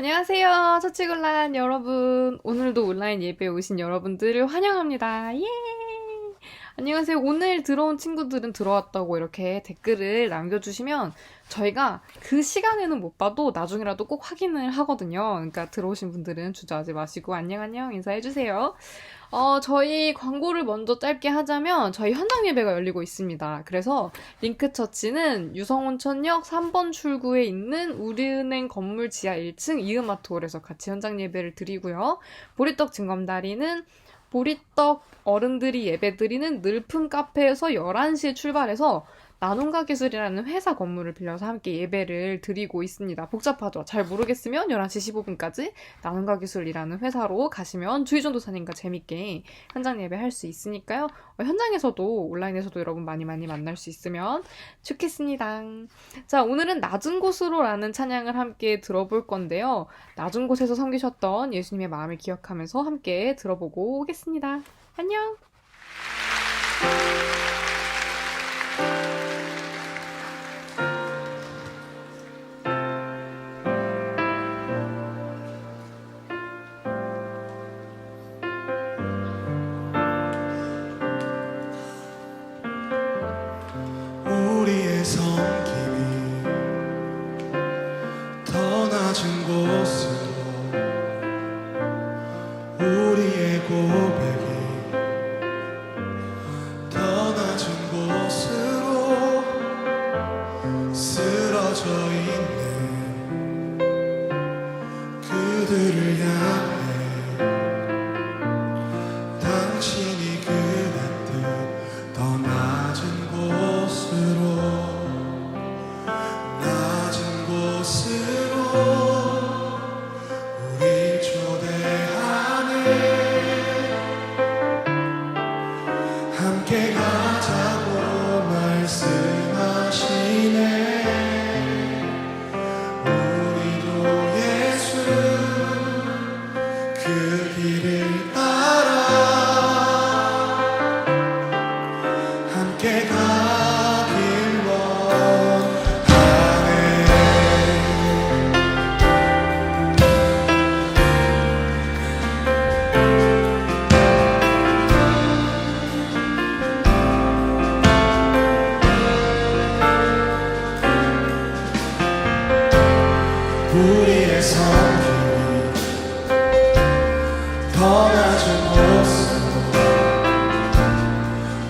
안녕하세요. 처치곤란 여러분. 오늘도 온라인 예배에 오신 여러분들을 환영합니다. 예! 안녕하세요. 오늘 들어온 친구들은 들어왔다고 이렇게 댓글을 남겨주시면 저희가 그 시간에는 못 봐도 나중이라도 꼭 확인을 하거든요. 그러니까 들어오신 분들은 주저하지 마시고 안녕 인사해주세요. 저희 광고를 먼저 짧게 하자면 저희 현장 예배가 열리고 있습니다. 그래서 링크처치는 유성온천역 3번 출구에 있는 우리은행 건물 지하 1층 이음마트홀에서 같이 현장 예배를 드리고요. 보리떡 징검다리는 보리떡 어른들이 예배드리는 늘품 카페에서 11시에 출발해서 나눔가 기술이라는 회사 건물을 빌려서 함께 예배를 드리고 있습니다. 복잡하죠? 잘 모르겠으면 11시 15분까지 나눔가 기술이라는 회사로 가시면 주의전도사님과 재밌게 현장 예배 할 수 있으니까요. 현장에서도 온라인에서도 여러분 많이 만날 수 있으면 좋겠습니다. 자, 오늘은 낮은 곳으로라는 찬양을 함께 들어볼 건데요. 낮은 곳에서 섬기셨던 예수님의 마음을 기억하면서 함께 들어보고 오겠습니다. 안녕! 우리의 섬김이 더 낮은 곳으로 우리의 고백이 더 낮은 곳으로 쓰러져 있는 그들을 향해 당신이 그랬듯 더 낮은 곳으로 우릴 초대하네. 함께 가자고 말씀하시네. 우리도 예수 그 길을 따라 함께 가길 원하네. 우리의 섬김이 더 낮은 곳으로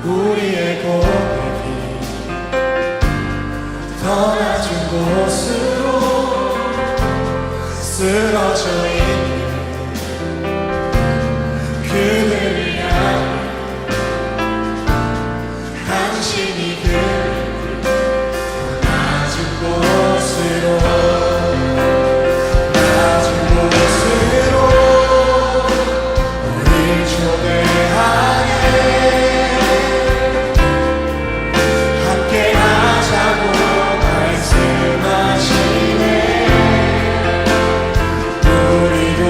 우리의 고백이 더 낮은 곳으로 쓰러져 있는 그들을 향해 당신이 그 낮은 곳으로 우릴 초대하네. 함께 가자고 말씀하시네. 우리도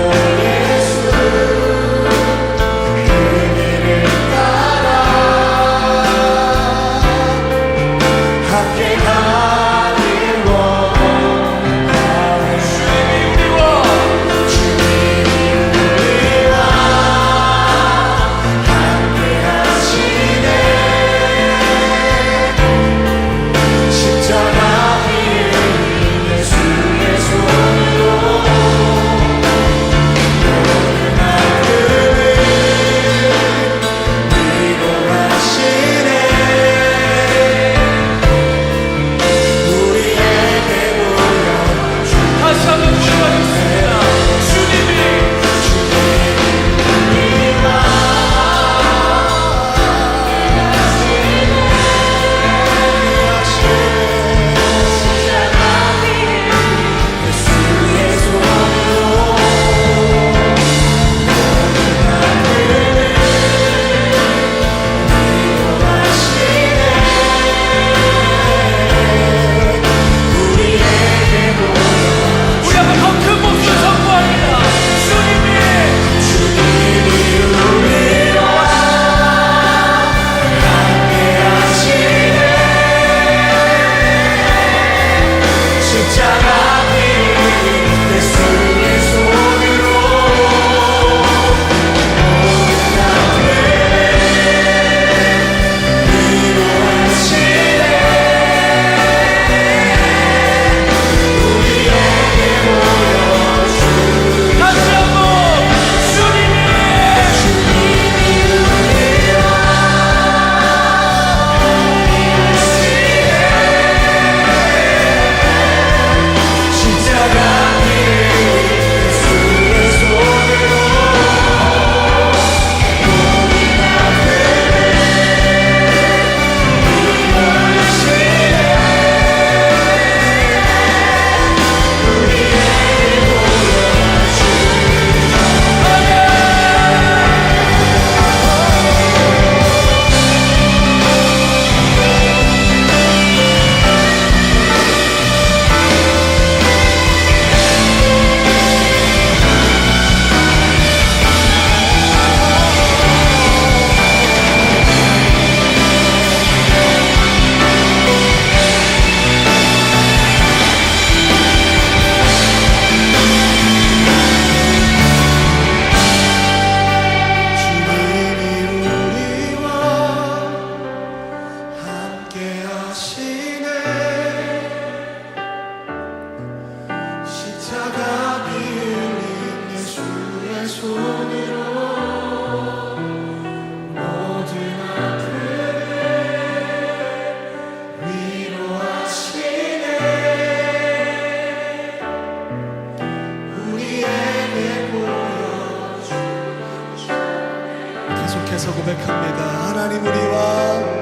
계속해서 고백합니다. 하나님 우리와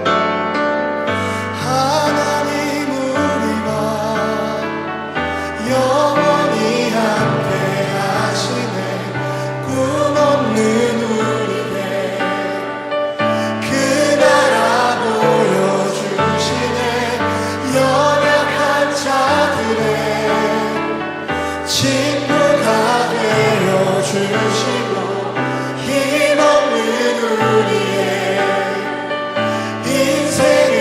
영원히 함께 하시네. 꿈 없는 우리에게 그 나라 보여주시네. 연약한 자들의 친구가 되어주시고 힘없는 우리의 인생을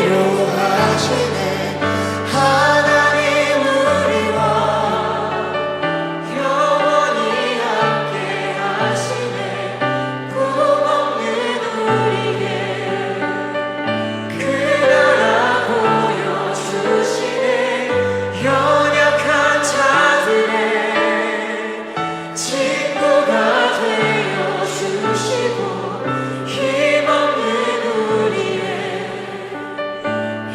위로하시네. 하나님 우리와 영원히 함께 하시네. 꿈 없는 우리에게 그 나라 보여주시네. 연약한 자들의 친구가 되어주시고 힘없는 우리의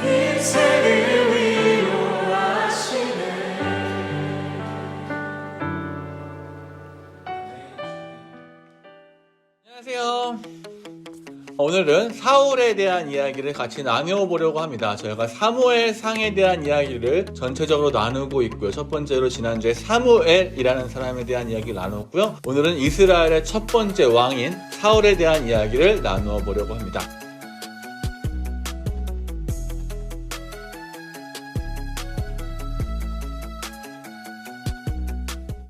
인생을 위로하시네. 안녕하세요. 오늘은 사울에 대한 이야기를 같이 나누어 보려고 합니다. 저희가 사무엘상에 대한 이야기를 전체적으로 나누고 있고요. 첫 번째로 지난주에 사무엘이라는 사람에 대한 이야기를 나누었고요. 오늘은 이스라엘의 첫 번째 왕인 사울에 대한 이야기를 나누어 보려고 합니다.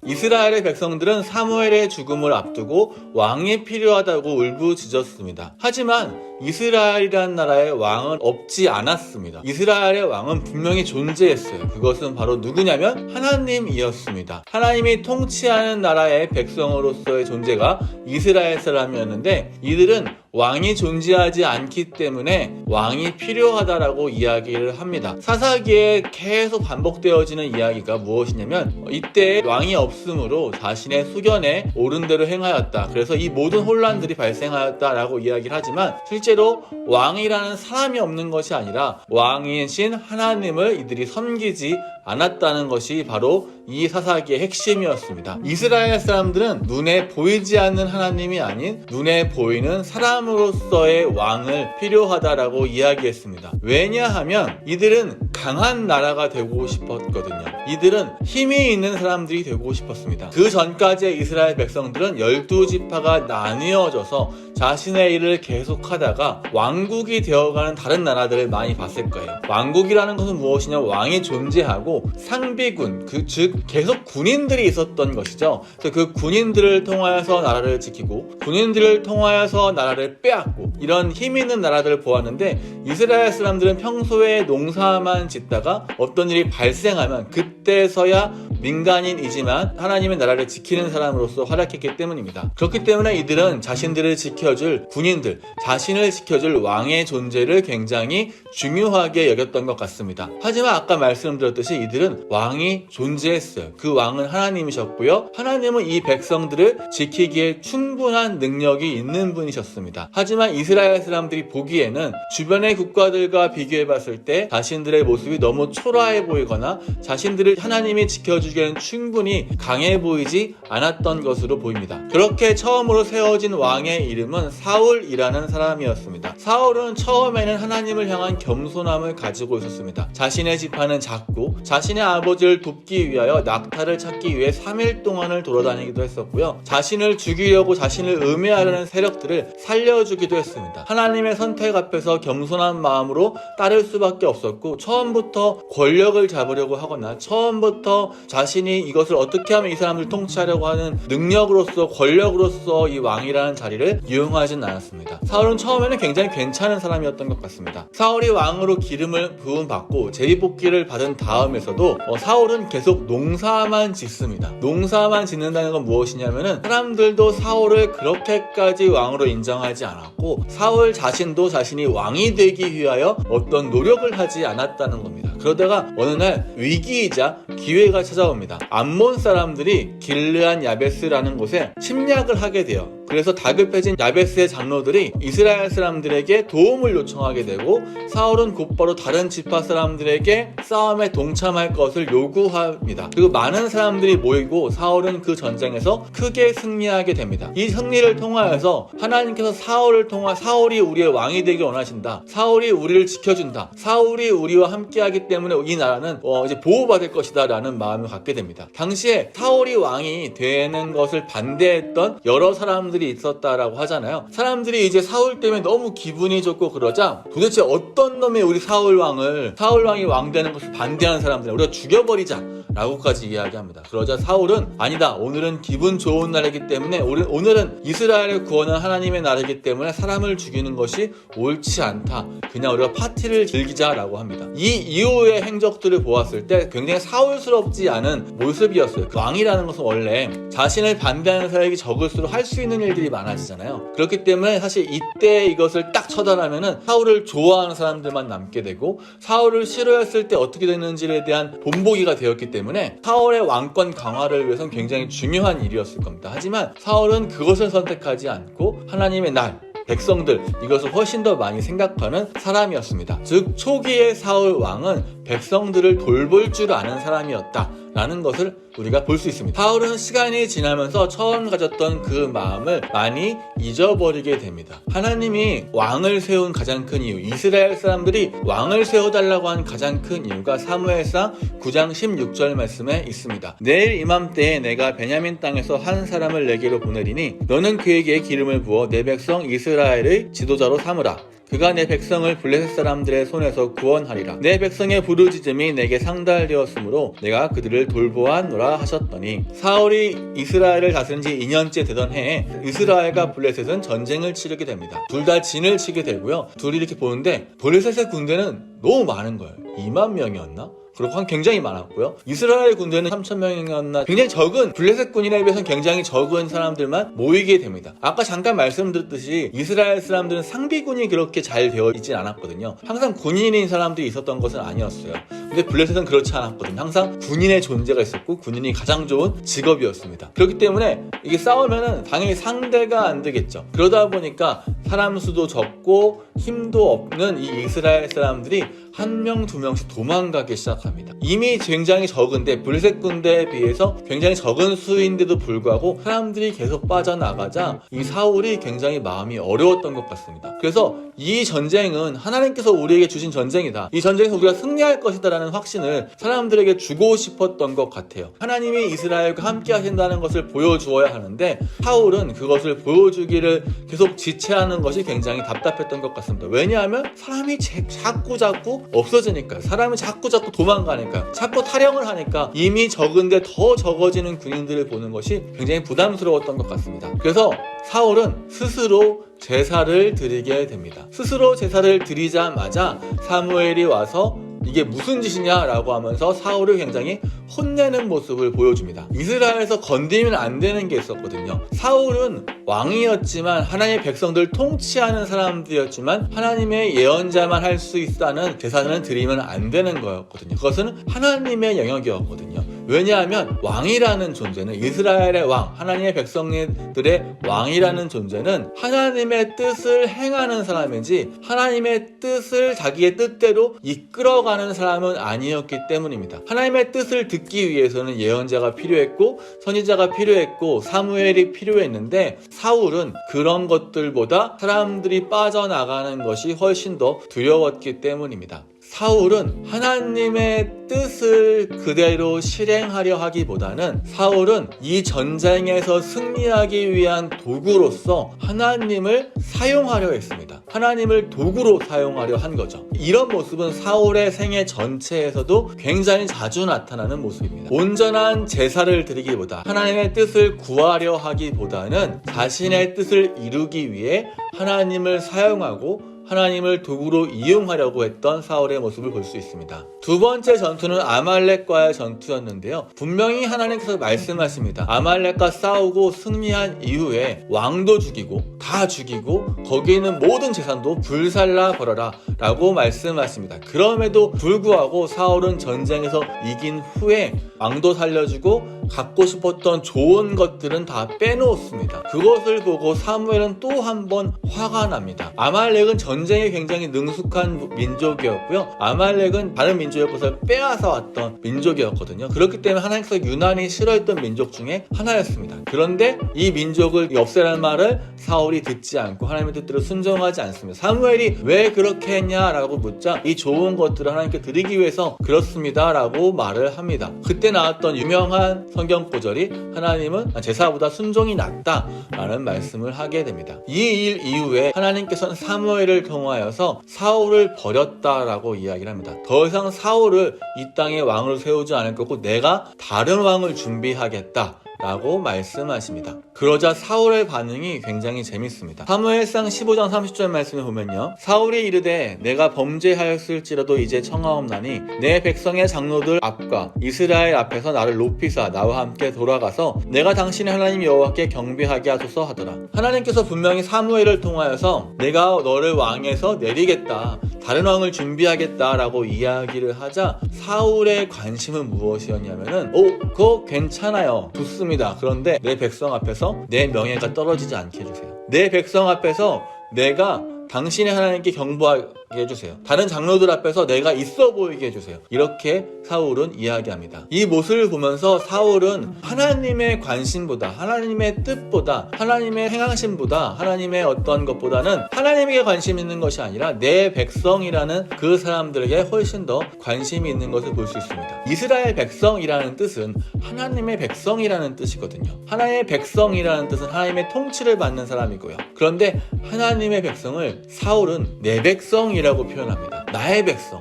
이스라엘의 백성들은 사무엘의 죽음을 앞두고 왕이 필요하다고 울부짖었습니다. 하지만 이스라엘이라는 나라에 왕은 없지 않았습니다. 이스라엘의 왕은 분명히 존재했어요. 그것은 바로 누구냐면 하나님이었습니다. 하나님이 통치하는 나라의 백성으로서의 존재가 이스라엘 사람이었는데 이들은 왕이 존재하지 않기 때문에 왕이 필요하다라고 이야기를 합니다. 사사기에 계속 반복되어지는 이야기가 무엇이냐면 이때 왕이 없으므로 자신의 수견에 옳은 대로 행하였다. 그래서 이 모든 혼란들이 발생하였다라고 이야기를 하지만 실제로 왕이라는 사람이 없는 것이 아니라 왕이신 하나님을 이들이 섬기지 않았다는 것이 바로 이 사사기의 핵심이었습니다. 이스라엘 사람들은 눈에 보이지 않는 하나님이 아닌 눈에 보이는 사람으로서의 왕을 필요하다라고 이야기했습니다. 왜냐하면 이들은 강한 나라가 되고 싶었거든요. 이들은 힘이 있는 사람들이 되고 싶었습니다. 그 전까지의 이스라엘 백성들은 12지파가 나뉘어져서 자신의 일을 계속하다가 왕국이 되어가는 다른 나라들을 많이 봤을 거예요. 왕국이라는 것은 무엇이냐? 왕이 존재하고 상비군, 즉 계속 군인들이 있었던 것이죠. 그래서 그 군인들을 통하여서 나라를 지키고 군인들을 통하여서 나라를 빼앗고 이런 힘 있는 나라들을 보았는데 이스라엘 사람들은 평소에 농사만 짓다가 어떤 일이 발생하면 그때서야 민간인이지만 하나님의 나라를 지키는 사람으로서 활약했기 때문입니다. 그렇기 때문에 이들은 자신들을 지켜줄 군인들, 자신을 지켜줄 왕의 존재를 굉장히 중요하게 여겼던 것 같습니다. 하지만 아까 말씀드렸듯이 이들은 왕이 존재했어요. 그 왕은 하나님이셨고요. 하나님은 이 백성들을 지키기에 충분한 능력이 있는 분이셨습니다. 하지만 이스라엘 사람들이 보기에는 주변의 국가들과 비교해봤을 때 자신들의 모습이 너무 초라해 보이거나 자신들을 하나님이 지켜주기에는 충분히 강해 보이지 않았던 것으로 보입니다. 그렇게 처음으로 세워진 왕의 이름은 사울이라는 사람이었습니다. 사울은 처음에는 하나님을 향한 겸손함을 가지고 있었습니다. 자신의 지파는 작고 자신의 아버지를 돕기 위하여 낙타를 찾기 위해 3일 동안을 돌아다니기도 했었고요. 자신을 죽이려고 자신을 음해하려는 세력들을 살려주기도 했습니다. 하나님의 선택 앞에서 겸손한 마음으로 따를 수밖에 없었고 처음부터 권력을 잡으려고 하거나 처음부터 자신이 이것을 어떻게 하면 이 사람을 통치하려고 하는 능력으로서 권력으로서 이 왕이라는 자리를 이용하진 않았습니다. 사울은 처음에는 굉장히 괜찮은 사람이었던 것 같습니다. 사울이 왕으로 기름을 부음받고 제비뽑기를 받은 다음에서도 사울은 계속 농사만 짓습니다. 농사만 짓는다는 건 무엇이냐면은 사람들도 사울을 그렇게까지 왕으로 인정하지 않았고 사울 자신도 자신이 왕이 되기 위하여 어떤 노력을 하지 않았다는 겁니다. 그러다가 어느 날 위기이자 기회가 찾아옵니다. 암몬 사람들이 길르안 야베스라는 곳에 침략을 하게 돼요. 그래서 다급해진 야베스의 장로들이 이스라엘 사람들에게 도움을 요청하게 되고 사울은 곧바로 다른 지파 사람들에게 싸움에 동참할 것을 요구합니다. 그리고 많은 사람들이 모이고 사울은 그 전쟁에서 크게 승리하게 됩니다. 이 승리를 통하여서 하나님께서 사울이 우리의 왕이 되길 원하신다. 사울이 우리를 지켜준다. 사울이 우리와 함께하기 때문에 이 나라는 이제 보호받을 것이다 라는 마음을 갖게 됩니다. 당시에 사울이 왕이 되는 것을 반대했던 여러 사람들이 있었다라고 하잖아요. 사람들이 이제 사울 때문에 너무 기분이 좋고 그러자 도대체 어떤 놈이 우리 사울 왕이 왕 되는 것을 반대하는 사람들을 우리가 죽여버리자 라고까지 이야기합니다. 그러자 사울은 아니다. 오늘은 기분 좋은 날이기 때문에 오늘은 이스라엘을 구원한 하나님의 날이기 때문에 사람을 죽이는 것이 옳지 않다. 그냥 우리가 파티를 즐기자라고 합니다. 이 이후의 행적들을 보았을 때 굉장히 사울스럽지 않은 모습이었어요. 왕이라는 것은 원래 자신을 반대하는 사람이 적을수록 할 수 있는 일들이 많아지잖아요. 그렇기 때문에 사실 이때 이것을 딱 처단하면은 사울을 좋아하는 사람들만 남게 되고 사울을 싫어했을 때 어떻게 됐는지에 대한 본보기가 되었기 때문에 사울의 왕권 강화를 위해서는 굉장히 중요한 일이었을 겁니다. 하지만 사울은 그것을 선택하지 않고 하나님의 날, 백성들, 이것을 훨씬 더 많이 생각하는 사람이었습니다. 즉 초기의 사울 왕은 백성들을 돌볼 줄 아는 사람이었다 라는 것을 우리가 볼 수 있습니다. 사울은 시간이 지나면서 처음 가졌던 그 마음을 많이 잊어버리게 됩니다. 하나님이 왕을 세운 가장 큰 이유, 이스라엘 사람들이 왕을 세워달라고 한 가장 큰 이유가 사무엘상 9장 16절 말씀에 있습니다. 내일 이맘때에 내가 베냐민 땅에서 한 사람을 내게로 보내리니 너는 그에게 기름을 부어 내 백성 이스라엘의 지도자로 삼으라. 그가 내 백성을 블레셋 사람들의 손에서 구원하리라. 내 백성의 부르짖음이 내게 상달되었으므로 내가 그들을 돌보아노라 하셨더니 사울이 이스라엘을 다스린 지 2년째 되던 해에 이스라엘과 블레셋은 전쟁을 치르게 됩니다. 둘 다 진을 치게 되고요. 둘이 이렇게 보는데 블레셋의 군대는 너무 많은 거예요. 2만 명이었나? 그렇고 굉장히 많았고요. 이스라엘 군대는 3,000명이었나 굉장히 적은, 블레셋 군인에 비해서는 굉장히 적은 사람들만 모이게 됩니다. 아까 잠깐 말씀드렸듯이 이스라엘 사람들은 상비군이 그렇게 잘 되어 있진 않았거든요. 항상 군인인 사람들이 있었던 것은 아니었어요. 근데 블레셋은 그렇지 않았거든요. 항상 군인의 존재가 있었고 군인이 가장 좋은 직업이었습니다. 그렇기 때문에 이게 싸우면은 당연히 상대가 안 되겠죠. 그러다 보니까 사람 수도 적고 힘도 없는 이 이스라엘 사람들이 한 명, 두 명씩 도망가기 시작합니다. 이미 굉장히 적은데 블레셋 군대에 비해서 굉장히 적은 수인데도 불구하고 사람들이 계속 빠져나가자 이 사울이 굉장히 마음이 어려웠던 것 같습니다. 그래서 이 전쟁은 하나님께서 우리에게 주신 전쟁이다. 이 전쟁에서 우리가 승리할 것이다 라는 확신을 사람들에게 주고 싶었던 것 같아요. 하나님이 이스라엘과 함께 하신다는 것을 보여주어야 하는데 사울은 그것을 보여주기를 계속 지체하는 것이 굉장히 답답했던 것 같습니다. 왜냐하면 사람이 자꾸 없어지니까, 사람이 자꾸 도망가니까, 자꾸 탈영을 하니까 이미 적은데 더 적어지는 군인들을 보는 것이 굉장히 부담스러웠던 것 같습니다. 그래서 사울은 스스로 제사를 드리게 됩니다. 스스로 제사를 드리자마자 사무엘이 와서 이게 무슨 짓이냐 라고 하면서 사울을 굉장히 혼내는 모습을 보여줍니다. 이스라엘에서 건드리면 안 되는 게 있었거든요. 사울은 왕이었지만 하나님의 백성들을 통치하는 사람들이었지만 하나님의 예언자만 할 수 있다는 제사는 드리면 안 되는 거였거든요. 그것은 하나님의 영역이었거든요. 왜냐하면 왕이라는 존재는, 이스라엘의 왕, 하나님의 백성들의 왕이라는 존재는 하나님의 뜻을 행하는 사람이지 하나님의 뜻을 자기의 뜻대로 이끌어가는 사람은 아니었기 때문입니다. 하나님의 뜻을 듣기 위해서는 예언자가 필요했고 선지자가 필요했고 사무엘이 필요했는데 사울은 그런 것들보다 사람들이 빠져나가는 것이 훨씬 더 두려웠기 때문입니다. 사울은 하나님의 뜻을 그대로 실행하려 하기보다는 사울은 이 전쟁에서 승리하기 위한 도구로서 하나님을 사용하려 했습니다. 하나님을 도구로 사용하려 한 거죠. 이런 모습은 사울의 생애 전체에서도 굉장히 자주 나타나는 모습입니다. 온전한 제사를 드리기보다 하나님의 뜻을 구하려 하기보다는 자신의 뜻을 이루기 위해 하나님을 사용하고 하나님을 도구로 이용하려고 했던 사울의 모습을 볼 수 있습니다. 두 번째 전투는 아말렉과의 전투였는데요. 분명히 하나님께서 말씀하십니다. 아말렉과 싸우고 승리한 이후에 왕도 죽이고 다 죽이고 거기에 있는 모든 재산도 불살라 버려라 라고 말씀하십니다. 그럼에도 불구하고 사울은 전쟁에서 이긴 후에 왕도 살려주고 갖고 싶었던 좋은 것들은 다 빼놓습니다. 그것을 보고 사무엘은 또 한 번 화가 납니다. 아말렉은 전쟁에 굉장히 능숙한 민족이었고요. 아말렉은 다른 민족의 것을 빼앗아 왔던 민족이었거든요. 그렇기 때문에 하나님께서 유난히 싫어했던 민족 중에 하나였습니다. 그런데 이 민족을 없애라는 말을 사울이 듣지 않고 하나님의 뜻대로 순종하지 않습니다. 사무엘이 왜 그렇게 했냐라고 묻자 이 좋은 것들을 하나님께 드리기 위해서 그렇습니다 라고 말을 합니다. 그때 나왔던 유명한 성경 구절이 하나님은 제사보다 순종이 낫다 라는 말씀을 하게 됩니다. 이 일 이후에 하나님께서는 사무엘을 통하여서 사울을 버렸다라고 이야기를 합니다. 더 이상 사울을 이 땅에 왕으로 세우지 않을 거고 내가 다른 왕을 준비하겠다 라고 말씀하십니다. 그러자 사울의 반응이 굉장히 재밌습니다. 사무엘상 15장 30절 말씀을 보면요. 사울이 이르되 내가 범죄하였을지라도 이제 청하옵나니 내 백성의 장로들 앞과 이스라엘 앞에서 나를 높이사 나와 함께 돌아가서 내가 당신의 하나님 여호와께 경배하게 하소서 하더라. 하나님께서 분명히 사무엘을 통하여서 내가 너를 왕에서 내리겠다. 다른 왕을 준비하겠다라고 이야기를 하자 사울의 관심은 무엇이었냐면은 그거 괜찮아요. 좋습니다. 그런데 내 백성 앞에서 내 명예가 떨어지지 않게 해주세요. 내 백성 앞에서 내가 당신의 하나님께 경배하게 해주세요. 다른 장로들 앞에서 내가 있어 보이게 해주세요. 이렇게 사울은 이야기합니다. 이 모습을 보면서 사울은 하나님의 관심보다 하나님의 뜻보다 하나님의 행하심보다 하나님의 어떤 것보다는 하나님에게 관심 있는 것이 아니라 내 백성이라는 그 사람들에게 훨씬 더 관심이 있는 것을 볼 수 있습니다. 이스라엘 백성이라는 뜻은 하나님의 백성이라는 뜻이거든요. 하나님의 백성이라는 뜻은 하나님의 통치를 받는 사람이고요. 그런데 하나님의 백성을 사울은 내 백성이라고 표현합니다. 나의 백성.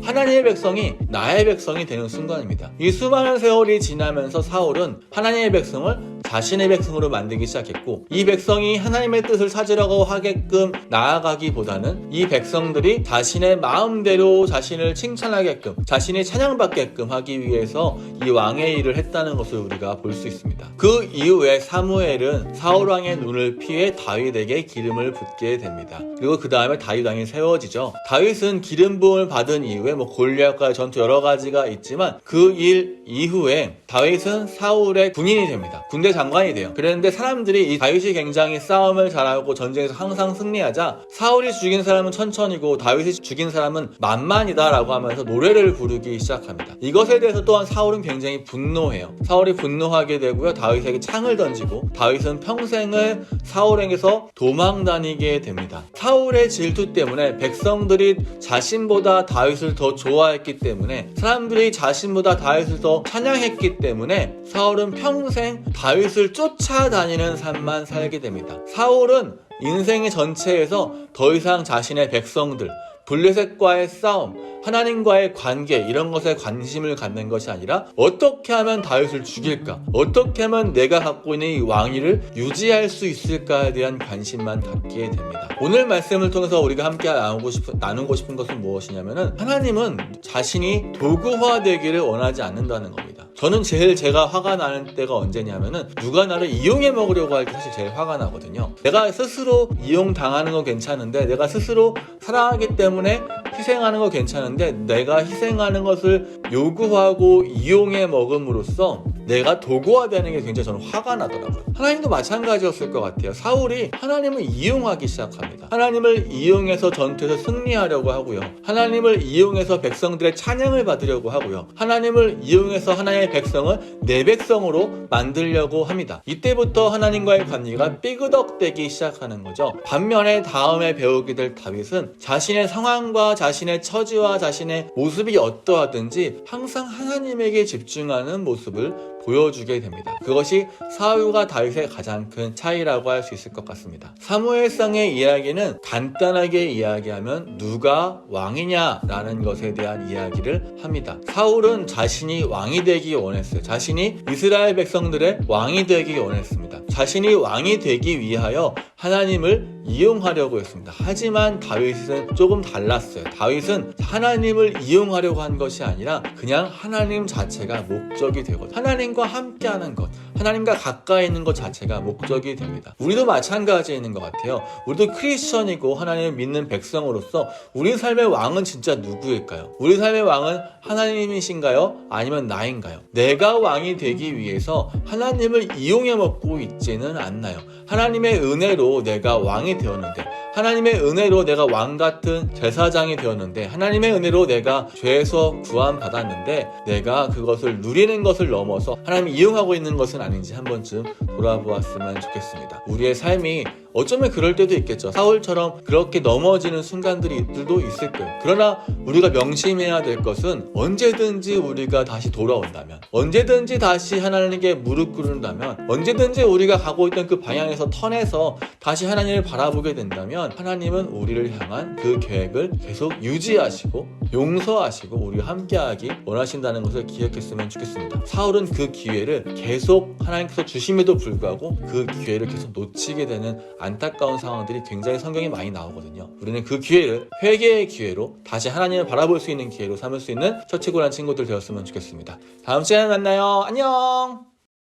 하나님의 백성이 나의 백성이 되는 순간입니다. 이 수많은 세월이 지나면서 사울은 하나님의 백성을 자신의 백성으로 만들기 시작했고 이 백성이 하나님의 뜻을 찾으려고 하게끔 나아가기보다는 이 백성들이 자신의 마음대로 자신을 칭찬하게끔 자신이 찬양받게끔 하기 위해서 이 왕의 일을 했다는 것을 우리가 볼 수 있습니다. 그 이후에 사무엘은 사울왕의 눈을 피해 다윗에게 기름을 붓게 됩니다. 그리고 그 다음에 다윗 왕이 세워지죠. 다윗은 기름 부음을 받은 이후에 골리앗과의 전투 여러 가지가 있지만 그 일 이후에 다윗은 사울의 군인이 됩니다. 군대 장관이 돼요. 그랬는데 사람들이 이 다윗이 굉장히 싸움을 잘하고 전쟁에서 항상 승리하자 사울이 죽인 사람은 천천히고 다윗이 죽인 사람은 만만이다 라고 하면서 노래를 부르기 시작합니다. 이것에 대해서 또한 사울은 굉장히 분노해요. 사울이 분노하게 되고요. 다윗에게 창을 던지고 다윗은 평생을 사울에게서 도망 다니게 됩니다. 사울의 질투 때문에 백성들이 자신보다 다윗을 더 좋아했기 때문에 사람들이 자신보다 다윗을 더 찬양했기 때문에 사울은 평생 다윗을 쫓아다니는 삶만 살게 됩니다. 사울은 인생의 전체에서 더 이상 자신의 백성들, 블레셋과의 싸움, 하나님과의 관계 이런 것에 관심을 갖는 것이 아니라 어떻게 하면 다윗을 죽일까? 어떻게 하면 내가 갖고 있는 이 왕위를 유지할 수 있을까에 대한 관심만 갖게 됩니다. 오늘 말씀을 통해서 우리가 함께 나누고 싶은 것은 무엇이냐면은 하나님은 자신이 도구화되기를 원하지 않는다는 겁니다. 저는 제가 화가 나는 때가 언제냐면은 누가 나를 이용해 먹으려고 할 때 사실 제일 화가 나거든요. 내가 스스로 이용당하는 건 괜찮은데 내가 스스로 사랑하기 때문에 희생하는 건 괜찮은데 내가 희생하는 것을 요구하고 이용해 먹음으로써 내가 도구화되는 게 굉장히 저는 화가 나더라고요. 하나님도 마찬가지였을 것 같아요. 사울이 하나님을 이용하기 시작합니다. 하나님을 이용해서 전투에서 승리하려고 하고요. 하나님을 이용해서 백성들의 찬양을 받으려고 하고요. 하나님을 이용해서 하나님의 백성을 내 백성으로 만들려고 합니다. 이때부터 하나님과의 관계가 삐그덕대기 시작하는 거죠. 반면에 다음에 배우게 될 다윗은 자신의 상황과 자신의 처지와 자신의 모습이 어떠하든지 항상 하나님에게 집중하는 모습을 보여주게 됩니다. 그것이 사울과 다윗의 가장 큰 차이라고 할 수 있을 것 같습니다. 사무엘상의 이야기는 간단하게 이야기하면 누가 왕이냐라는 것에 대한 이야기를 합니다. 사울은 자신이 왕이 되기 원했어요. 자신이 이스라엘 백성들의 왕이 되기 원했습니다. 자신이 왕이 되기 위하여 하나님을 이용하려고 했습니다. 하지만 다윗은 조금 달랐어요. 다윗은 하나님을 이용하려고 한 것이 아니라 그냥 하나님 자체가 목적이 되거든요. 하나님과 함께하는 것, 하나님과 가까이 있는 것 자체가 목적이 됩니다. 우리도 마찬가지인 것 같아요. 우리도 크리스천이고 하나님을 믿는 백성으로서 우리 삶의 왕은 진짜 누구일까요? 우리 삶의 왕은 하나님이신가요? 아니면 나인가요? 내가 왕이 되기 위해서 하나님을 이용해 먹고 있지는 않나요? 하나님의 은혜로 내가 왕이 되었는데, 하나님의 은혜로 내가 왕 같은 제사장이 되었는데, 하나님의 은혜로 내가 죄에서 구원받았는데 내가 그것을 누리는 것을 넘어서 하나님을 이용하고 있는 것은 아닌지 한 번쯤 돌아보았으면 좋겠습니다. 우리의 삶이 어쩌면 그럴 때도 있겠죠. 사울처럼 그렇게 넘어지는 순간들도 있을 거예요. 그러나 우리가 명심해야 될 것은 언제든지 우리가 다시 돌아온다면, 언제든지 다시 하나님께 무릎 꿇는다면, 언제든지 우리가 가고 있던 그 방향에서 턴해서 다시 하나님을 바라보게 된다면 하나님은 우리를 향한 그 계획을 계속 유지하시고 용서하시고 우리와 함께하기 원하신다는 것을 기억했으면 좋겠습니다. 사울은 그 기회를 계속 하나님께서 주심에도 불구하고 그 기회를 계속 놓치게 되는 안타까운 상황들이 굉장히 성경에 많이 나오거든요. 우리는 그 기회를 회개의 기회로 다시 하나님을 바라볼 수 있는 기회로 삼을 수 있는 처치고란 친구들 되었으면 좋겠습니다. 다음 시간에 만나요. 안녕.